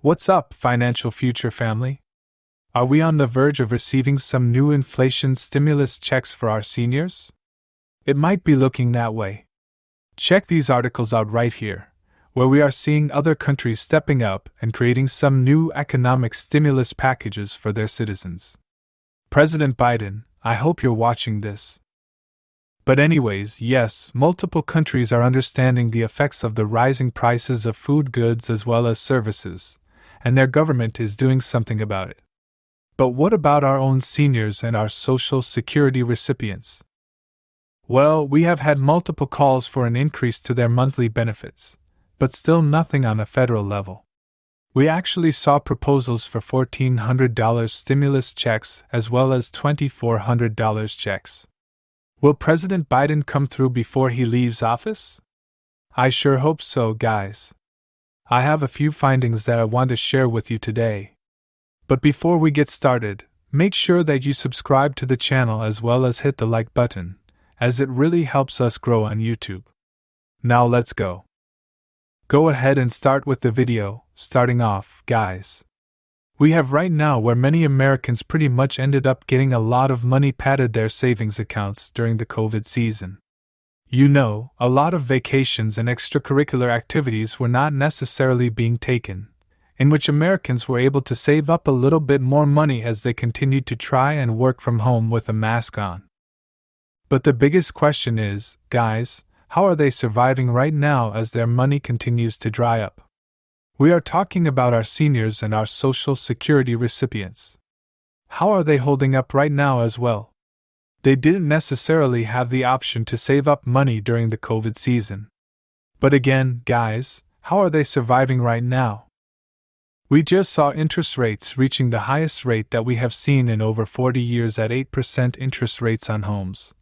What's up, financial future family? Are we on the verge of receiving some new inflation stimulus checks for our seniors? It might be looking that way. Check these articles out right here, where we are seeing other countries stepping up and creating some new economic stimulus packages for their citizens. President Biden, I hope you're watching this. But anyways, yes, multiple countries are understanding the effects of the rising prices of food goods as well as services, and their government is doing something about it. But what about our own seniors and our Social Security recipients? Well, we have had multiple calls for an increase to their monthly benefits, but still nothing on a federal level. We actually saw proposals for $1,400 stimulus checks as well as $2,400 checks. Will President Biden come through before he leaves office? I sure hope so, guys. I have a few findings that I want to share with you today. But before we get started, make sure that you subscribe to the channel as well as hit the like button, as it really helps us grow on YouTube. Now let's go. Go ahead and start with the video. Starting off, guys. We have right now where many Americans pretty much ended up getting a lot of money padded their savings accounts during the COVID season. You know, a lot of vacations and extracurricular activities were not necessarily being taken, in which Americans were able to save up a little bit more money as they continued to try and work from home with a mask on. But the biggest question is, guys, how are they surviving right now as their money continues to dry up? We are talking about our seniors and our Social Security recipients. How are they holding up right now as well? They didn't necessarily have the option to save up money during the COVID season. But again, guys, how are they surviving right now? We just saw interest rates reaching the highest rate that we have seen in over 40 years at 8% interest rates on homes,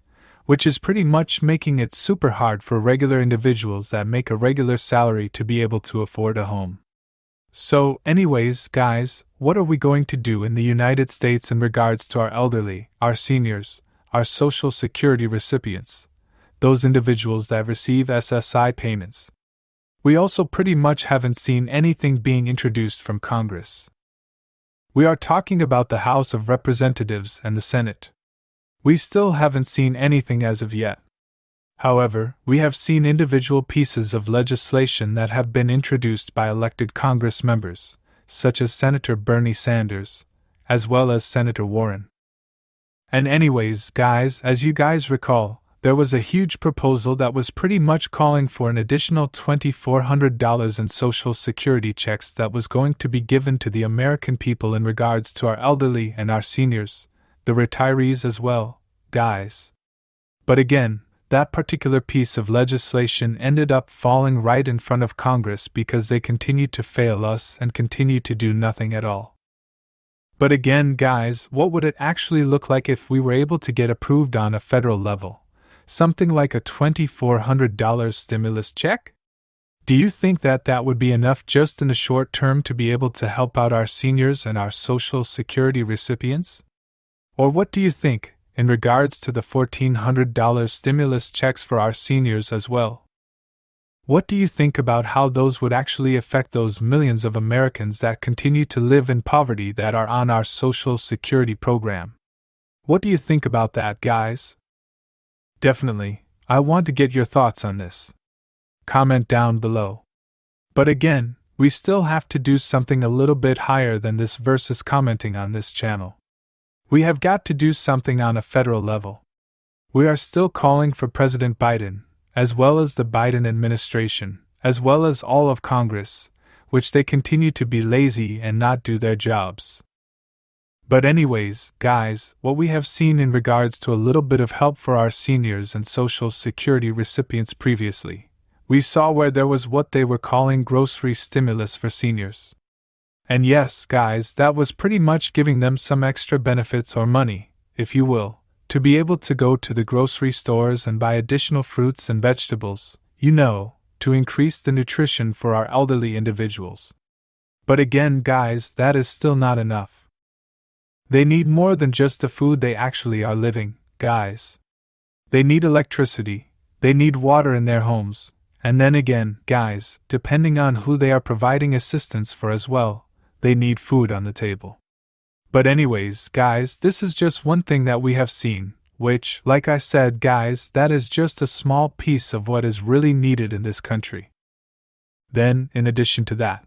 which is pretty much making it super hard for regular individuals that make a regular salary to be able to afford a home. So, anyways, guys, what are we going to do in the United States in regards to our elderly, our seniors, our Social Security recipients, those individuals that receive SSI payments? We also pretty much haven't seen anything being introduced from Congress. We are talking about the House of Representatives and the Senate. We still haven't seen anything as of yet. However, we have seen individual pieces of legislation that have been introduced by elected Congress members, such as Senator Bernie Sanders, as well as Senator Warren. And anyways, guys, as you guys recall, there was a huge proposal that was pretty much calling for an additional $2,400 in Social Security checks that was going to be given to the American people in regards to our elderly and our seniors, the retirees as well, guys. But again, that particular piece of legislation ended up falling right in front of Congress because they continued to fail us and continue to do nothing at all. But again, guys, what would it actually look like if we were able to get approved on a federal level? Something like a $2,400 stimulus check? Do you think that that would be enough just in the short term to be able to help out our seniors and our Social Security recipients? Or what do you think in regards to the $1,400 stimulus checks for our seniors as well? What do you think about how those would actually affect those millions of Americans that continue to live in poverty that are on our Social Security program? What do you think about that, guys? Definitely, I want to get your thoughts on this. Comment down below. But again, we still have to do something a little bit higher than this versus commenting on this channel. We have got to do something on a federal level. We are still calling for President Biden, as well as the Biden administration, as well as all of Congress, which they continue to be lazy and not do their jobs. But anyways, guys, what we have seen in regards to a little bit of help for our seniors and Social Security recipients previously, we saw where there was what they were calling grocery stimulus for seniors. And yes, guys, that was pretty much giving them some extra benefits or money, if you will, to be able to go to the grocery stores and buy additional fruits and vegetables, you know, to increase the nutrition for our elderly individuals. But again, guys, that is still not enough. They need more than just the food they actually are living, guys. They need electricity, they need water in their homes, and then again, guys, depending on who they are providing assistance for as well, they need food on the table. But anyways, guys, this is just one thing that we have seen, which, like I said, guys, that is just a small piece of what is really needed in this country. Then, in addition to that,